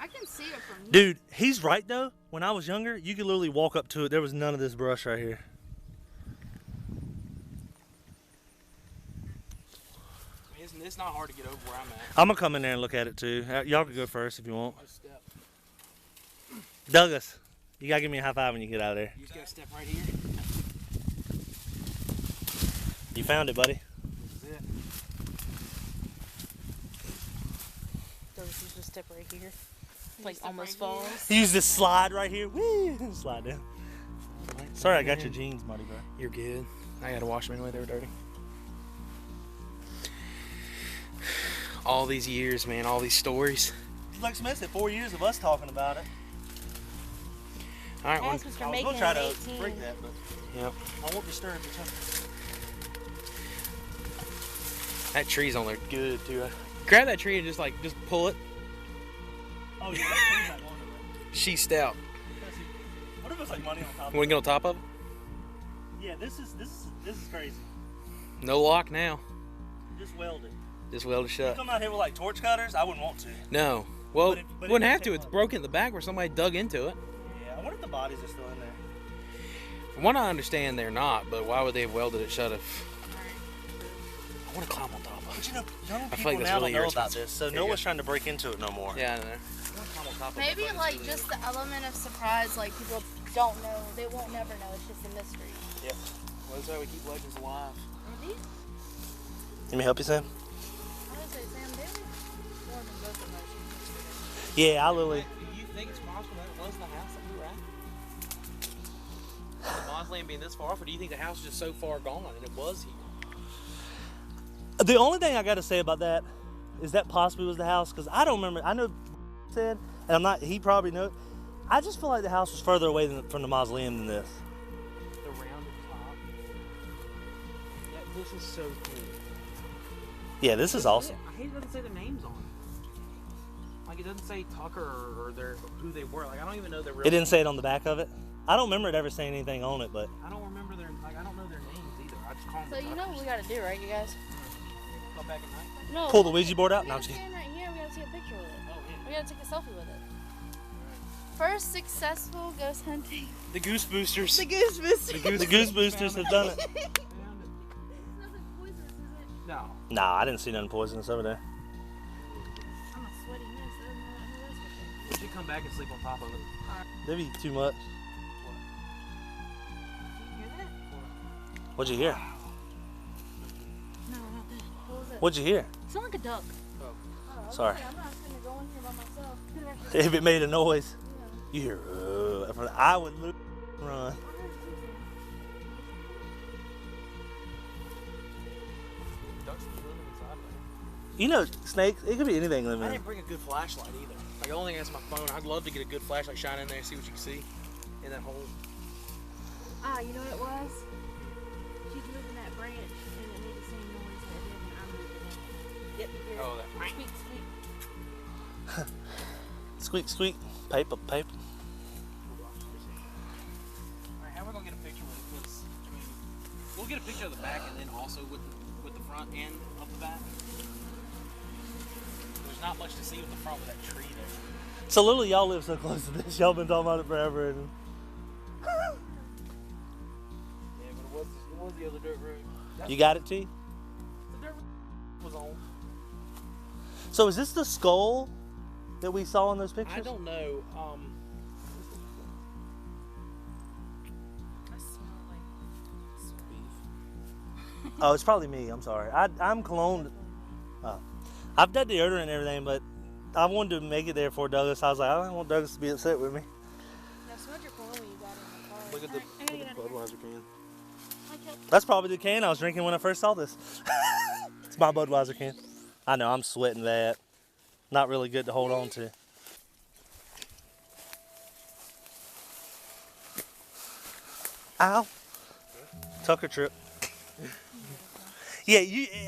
I can see it from here. Dude, he's right though. When I was younger, you could literally walk up to it. There was none of this brush right here. I mean, it's not hard to get over where I'm at. I'm gonna come in there and look at it too. Y'all can go first if you want. Just step. Douglas, you gotta give me a high five when you get out of there. You just gotta step right here. You found it, buddy. This is it. So this is just step right here. Like step almost right here. falls. Use this slide right here. Woo! Slide down. Sorry, I got your jeans muddy, bro. You're good. I gotta wash them anyway, they were dirty. All these years, man, all these stories. Like Smith said, 4 years of us talking about it. All right, House was I from was making gonna try in to 18. break that, but yep. I won't disturb the temper. That tree's on there good too. Grab that tree and just pull it. Oh yeah, that's not going anywhere. She's stout. What if it's like money on top? Want to get on top of it? Yeah, this is crazy. No lock now. Just welded. Just welded shut. Come out here with like torch cutters, I wouldn't want to. No. Well, But it wouldn't does have to. take It's a lot. broken in the back where somebody dug into it. Yeah, I wonder if the bodies are still in there. From what I understand, they're not. But why would they have welded it shut if? I want to climb on top of it. But you know, young feel people like that's now really don't know about irresponsible. this, so Here no you one's go. trying to break into it no more. Yeah, I know. Maybe like just the element of surprise, like people don't know, they won't never know. It's just a mystery. Yeah. Well, that's how we keep legends alive. Maybe. Let me help you, Sam. I would say Sam did more than both of us. Yeah, I literally. Do you think it's possible that it was the house that we were at? The mausoleum being this far off, or do you think the house is just so far gone and it was here? The only thing I got to say about that is that possibly was the house, because I don't remember. I know said, and I'm not. He probably knows. I just feel like the house was further away from the mausoleum than this. The rounded top. Yeah, this is so cool. Yeah, this is awesome. I hate it doesn't say their names on it. Like it doesn't say Tucker or who they were. Like I don't even know their real. It didn't say it on the back of it. I don't remember it ever saying anything on it, but I don't remember I don't know their names either. I just call them. So you know what we gotta do, right, you guys? Come back at night. No. pull the Ouija board out. We No, I'm gotta just kidding. stand right here. We gotta take a picture with it. Oh yeah. We gotta take a selfie with it. First successful ghost hunting. The GhoostBoosters. The GhoostBoosters. The GhoostBoosters have done it. It's nothing poisonous, is it? No. Nah, I didn't see nothing poisonous over there. I'm a sweaty mess. I don't know what else with We should come back and sleep on top of it. That'd be too much. it. You hear that? What'd you hear? No, not that. What was it? What'd you hear? Sound like a duck. Oh. Oh, Sorry. I'm not gonna go in here by myself. If it made a noise, Yeah. you hear. I would run. Ducks can live inside there. You know, snakes. It could be anything I living in. didn't bring a good flashlight either. Like the only thing that's my phone. I'd love to get a good flashlight, shine in there, and see what you can see in that hole. Ah, you know what it was? She's moving that branch and it made the same noise that it did when I moved it. Yep, you hear Oh, it. that. Squeak, squeak. Squeak, squeak. Paper, paper. Alright, how are we gonna get a picture with it? Because I mean, we'll get a picture of the back and then also with the front end of the back. There's not much to see with the front with that tree there. So literally, y'all live so close to this. Y'all been talking about it forever. And Yeah, but it was the other dirt road. you got it, T? The dirt road was on. So is this the skull that we saw in those pictures? I don't know. I smell like Beef. Oh, it's probably me. I'm sorry. I'm cologne. Oh. I've done deodorant and everything, but I wanted to make it there for Douglas. I was like, I don't want Douglas to be upset with me. Now smell your cologne when you got in the car. Look at the I gotta get out of here. Budweiser can. Okay. That's probably the can I was drinking when I first saw this. It's my Budweiser can. I know, I'm sweating that. Not really good to hold on to. Ow. Tucker trip. Yeah,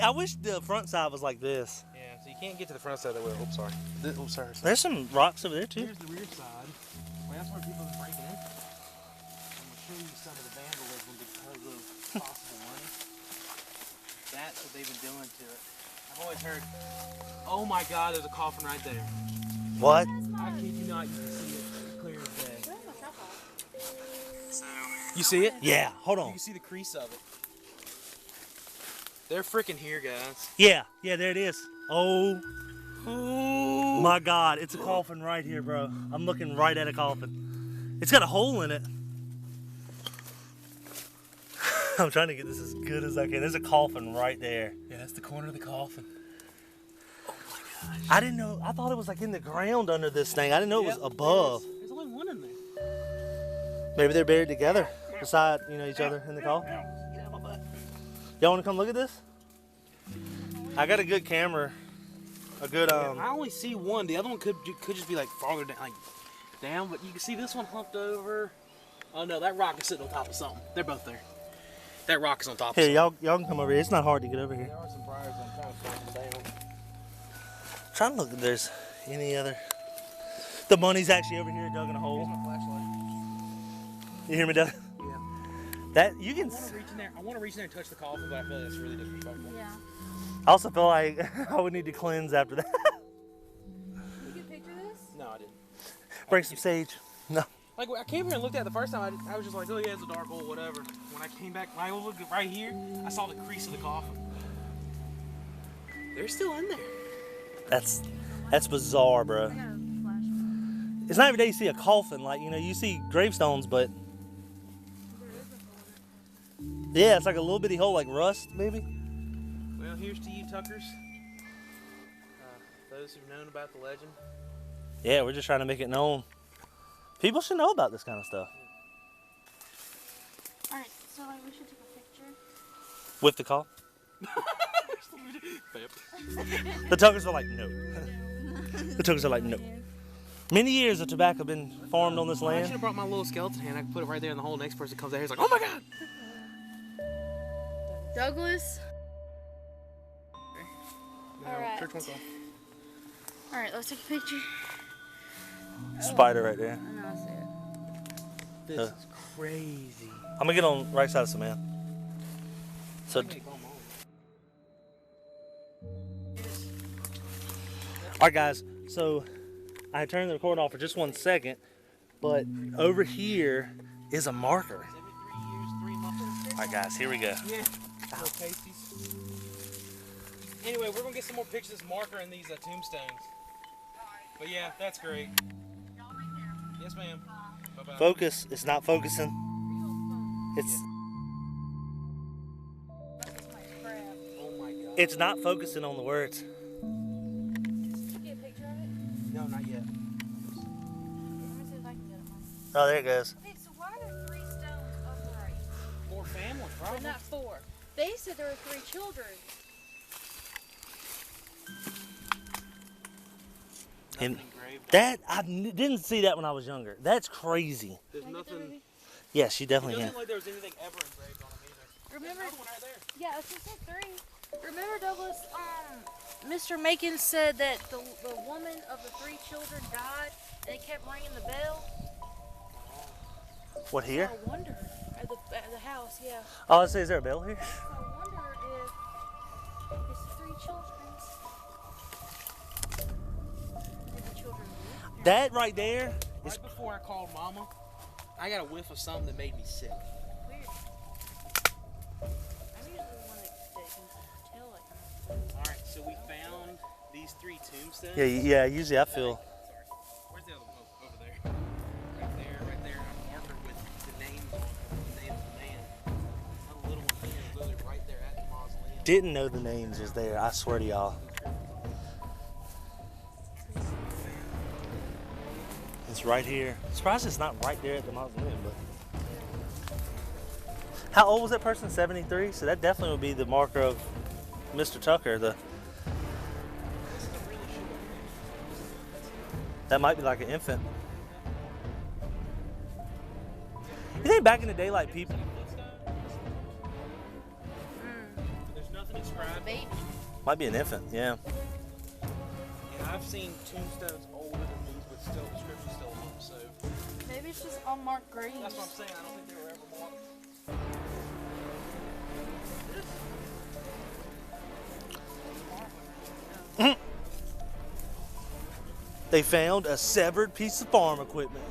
I wish the front side was like this. Yeah, so you can't get to the front side of the way. Oh, sorry. Oh, sorry. There's some rocks over there too. Here's the rear side. Well, that's where people have been breaking in. I'm going to show you some of the vandalism because of possible money. That's what they've been doing to it. I've always heard, oh my God, there's a coffin right there. What? I kid you not, you can see it clear as day. Where's my cell phone? You see it? Yeah, hold You on. can see the crease of it. They're freaking here, guys. Yeah, there it is. Oh my God, it's a coffin right here, bro. I'm looking right at a coffin. It's got a hole in it. I'm trying to get this as good as I can. There's a coffin right there. Yeah, that's the corner of the coffin. I didn't know. I thought it was like in the ground under this thing. I didn't know it was above. There's only one in there. Maybe they're buried together beside, each other in the coffin. Y'all want to come look at this? I got a good camera. A good I only see one. The other one could just be like farther down, but you can see this one humped over. Oh no, that rock is sitting on top of something. They're both there. That rock is on top of Here, something. y'all can come over here. It's not hard to get over here. There are some briars I'm trying to slow them down. Trying to look if there's any other. The money's actually over here dug in a Here's hole. my flashlight. You hear me, Doug? Yeah. That you I can. want to reach in there. I want to reach in there and touch the coffin, but I feel like that's really disrespectful. Yeah. I also feel like I would need to cleanse after that. You can picture this? No, I didn't. Bring some sage. No. Like when I came here and looked at it the first time, I was just like, oh yeah, it's a dark hole, whatever. When I came back, when I looked right here, I saw the crease of the coffin. They're still in there. That's bizarre, bro. It's not every day you see a coffin. Like, you know, you see gravestones, but yeah, it's like a little bitty hole, like rust, maybe. Well, here's to you, Tuckers. Those who've known about the legend. Yeah, we're just trying to make it known. People should know about this kind of stuff. Alright, so like we should take a picture. With the call? The Tuckers are like, no. The Tuckers are like, no. Many years of tobacco have been farmed on this I land. should have brought my little skeleton hand. I could put it right there in the hole. Next person comes out here is like, oh my god! Douglas. No, Alright. church won't go. Alright, let's take a picture. Spider right there. I know, I see it. This is crazy. I'm gonna get on the right side of Samantha. So, alright guys, so I turned the record off for just 1 second, but over here is a marker. 73 years, 3 months. Alright guys, here we go. Yeah. Little pasties. Anyway, we're gonna get some more pictures of this marker and these tombstones. But yeah, that's great. Yes, ma'am. Bye-bye. Focus, it's not focusing. It's Oh my god. it's not focusing on the words. Did you get a picture of it? No, not yet. Let me see if I can get it. Oh, there it goes. Okay, so why are there 3 stones upright? More family, But probably. not 4. They said there were 3 children. And Nothing engraved. that didn't see that when I was younger. That's crazy. There's Can I get that, nothing. baby? Yes, you It definitely doesn't can. look like there was anything ever engraved on them either. Remember? There's another one right there. Yeah, I was gonna say 3. Remember, Douglas? Mr. Macon said that the woman of the 3 children died, and they kept ringing the bell. What here? I wonder at the house. Yeah. Oh, let's see, is there a bell here? I wonder if it's the 3 children's. Did the children live? That right there is Right before I called Mama, I got a whiff of something that made me sick. Weird. I'm usually the one that can tell it. Alright, so we found these 3 tombstones. yeah. Usually I feel. Sorry. Where's the other one? Oh, over there. Right there. A marker with the names on it, the name of the man. Not a little one here, literally right there at the mausoleum. Didn't know the names is there. I swear to y'all. It's right here. Surprised it's not right there at the mausoleum, but. How old was that person? 73? So that definitely would be the marker of Mr. Tucker. That might be like an infant. You think back in the day, like people. There's nothing inscribed. Baby. Might be an infant, yeah. And I've seen tombstones older than these, but still inscriptions still on them. So Maybe it's just unmarked graves. that's what I'm saying. I don't think they were ever marked. They found a severed piece of farm equipment.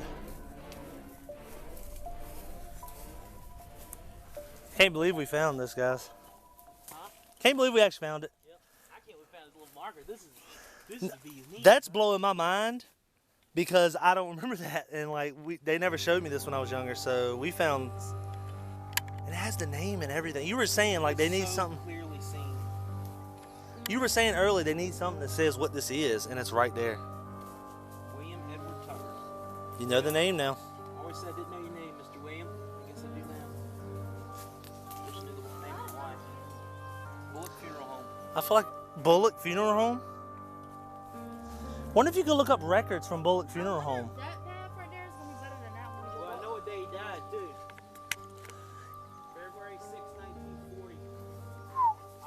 Can't believe we found this, guys. Huh? Can't believe we actually found it. Yep. I can't believe we found this little marker. This is unique. That's blowing my mind because I don't remember that, and like they never showed me this when I was younger. So we found it has the name and everything. You were saying like they need so something. clearly seen. You were saying earlier they need something that says what this is, and it's right there. William Edward Tucker. You know the name now. I always said I didn't know your name, Mr. William. I guess I do now. Just knew the name of your wife. Bullock Funeral Home. I feel like Bullock Funeral Home. Wonder if you could look up records from Bullock Funeral Home. That path right there is gonna be better than that one. Well, I know what day he died, too. February 6, 1940.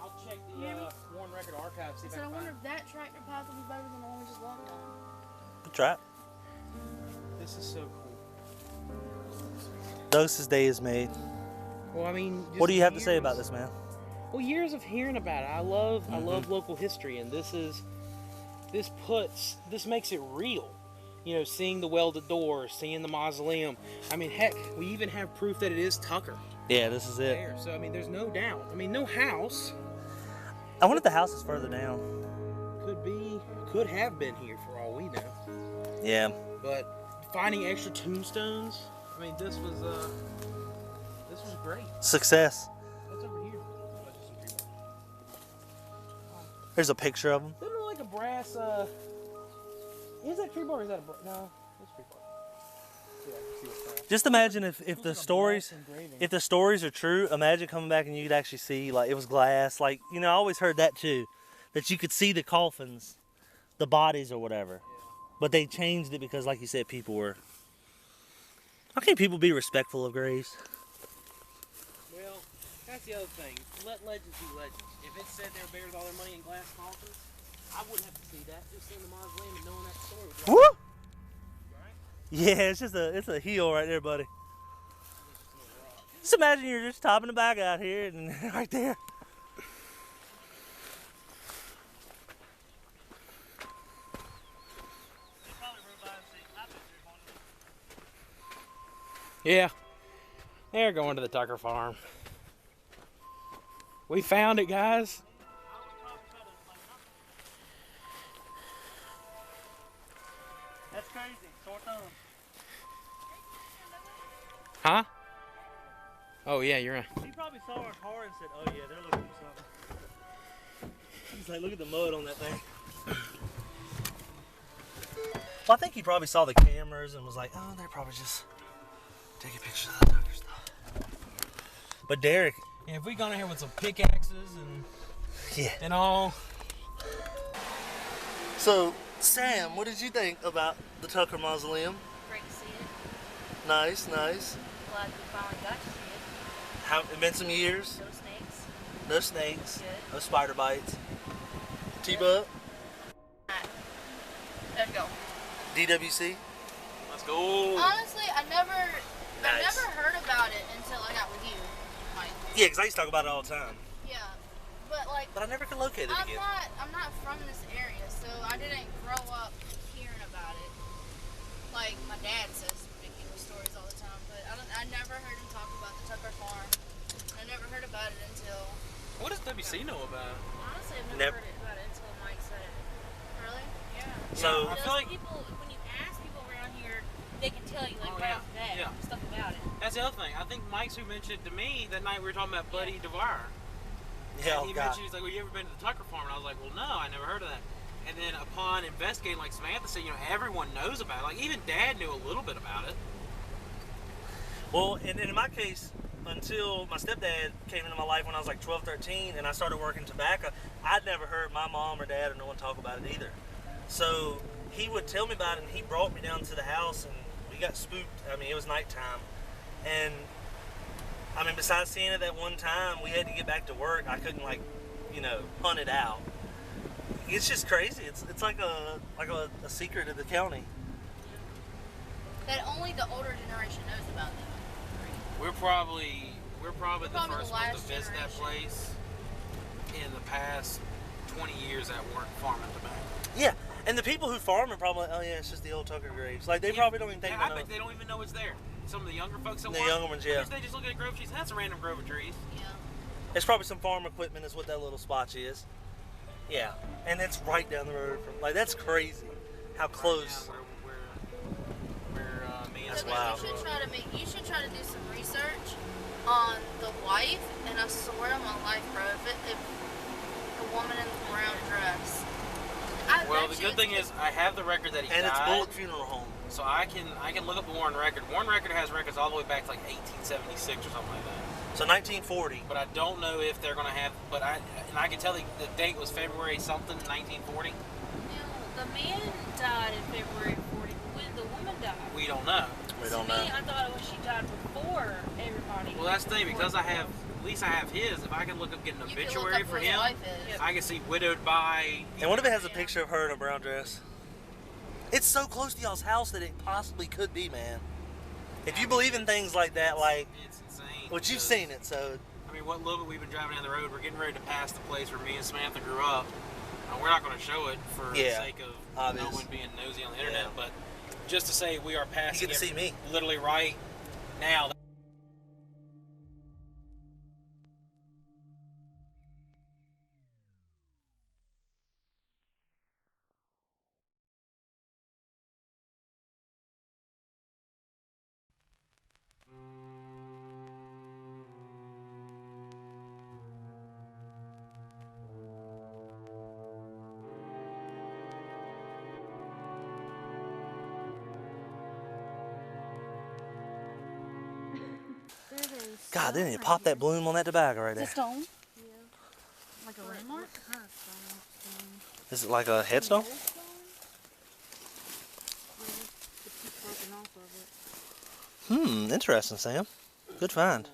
I'll check the Warren Record Archive, see if So I I can wonder find if that tractor path will be better than the one we just walked on. Good try. it. This is so cool. Douglas' day is made. Well, I mean, What do you have to years- say about this, man? Well, years of hearing about it. I love local history, and this makes it real. You know, seeing the welded doors, seeing the mausoleum. I mean, heck, we even have proof that it is Tucker Yeah, this is it. there. So I mean, there's no doubt. I mean, no house. I wonder if the house is further down. Could have been here for all we know. Yeah. But finding extra tombstones, I mean, this was great. Success. What's over here? There's a picture of them. Doesn't it look like a brass, is that tree bar or is that a no, it's tree bar. Yeah, I can see what's there. Just imagine if the stories, if the stories are true, imagine coming back and you could actually see, like, it was glass. Like, you know, I always heard that too, that you could see the coffins, the bodies or whatever. Yeah. But they changed it because, like you said, people were... How can people be respectful of graves? Well, that's the other thing. Let legends be legends. If it said they were buried with all their money in glass coffins, I wouldn't have to see that. Just seeing the mausoleum and knowing that story would be Woo! right. Yeah, it's a hill right there, buddy. Just imagine you're just topping the back out here and right there. Yeah, they're going to the Tucker farm. We found it, guys. That's crazy. Sore thumb. Huh? Oh yeah, you're right. He probably saw our car and said, "Oh yeah, they're looking for something." He's like, "Look at the mud on that thing." Well, I think he probably saw the cameras and was like, "Oh, they're probably just taking pictures of the Tucker stuff." But Derek, Yeah, if we gone in here with some pickaxes and all. So Sam, what did you think about the Tucker Mausoleum? Great to see it. Nice, nice. Glad we finally got to see it. How it been some years? No snakes. No snakes. Good. No spider bites. T-Bub, Let's go. DWC. Let's go. Honestly, I never Nice. heard about it until I got with you, Mike. Yeah, because I used to talk about it all the time. Yeah, but like, But I never could locate it again. I'm not from this area, so I didn't grow up hearing about it. Like my dad says ridiculous stories all the time, but I never heard him talk about the Tucker farm. I never heard about it until. What does WC know about it? Honestly, I've Never- never heard about it until Mike said it. Really? Yeah. So- I Those feel like people, when you ask people around here, they can tell you like Oh, right yeah. off the bat Yeah. stuff about it. that's the other thing. I think Mike's who mentioned to me that night we were talking about Buddy DeVar. Yeah, And oh he God. mentioned, he's like, well, you ever been to the Tucker farm? And I was like, well, no, I never heard of that. And then upon investigating, like Samantha said, you know, everyone knows about it. Like even Dad knew a little bit about it. Well, and in my case, until my stepdad came into my life when I was like 12, 13, and I started working tobacco, I'd never heard my mom or dad or no one talk about it either. So he would tell me about it, and he brought me down to the house, and we got spooked. I mean, it was nighttime. And, I mean, besides seeing it that one time, we had to get back to work. I couldn't, like, you know, hunt it out. It's just crazy. It's like a secret of the county. That only the older generation knows about them. We're probably the probably the first ones to last visit that generation. place in the past 20 years that weren't farming tobacco. Yeah, and the people who farm are probably, oh yeah, it's just the old Tucker graves. Like, they probably don't even think I they know. bet they don't even know it's there. Some of the younger folks that The work, younger ones, yeah. They just look at a grove trees. That's a random grove of trees. Yeah. It's probably some farm equipment is what that little spot is. Yeah, and it's right down the road from, like, that's crazy how close. Right now, where me and That's So wild. you should try to do some research on the wife, and I swear on my life, bro, if the woman in the brown dress. I Well, bet the you good thing it's- is I have the record that he And died. it's Bullock Funeral Home. So I can look up the Warren record. Warren record has records all the way back to like 1876 or something like that. So 1940. But I don't know if they're gonna have. But I can tell the date was February something 1940. No, the man died in February of 40. When the woman died. We don't know. We To don't me, know. I thought it was she died before everybody. Well, that's the thing because I have at least I have his. If I can look up get an you can look obituary up for who his him, wife is. I can see widowed by. And what if it has a picture of her in a brown dress? It's so close to y'all's house that it possibly could be, man. If you believe in things like that, like, It's insane. but you've because- seen it, so I mean, what little we've been driving down the road, we're getting ready to pass the place where me and Samantha grew up. We're not going to show it for the Yeah, sake of obvious. no one being nosy on the internet, Yeah. but just to say we are passing you get to see me. literally right now. God, they need to pop that bloom on that tobacco right Is it there. stone? Yeah. Like a landmark? Is it like a headstone? Interesting, Sam. Good find.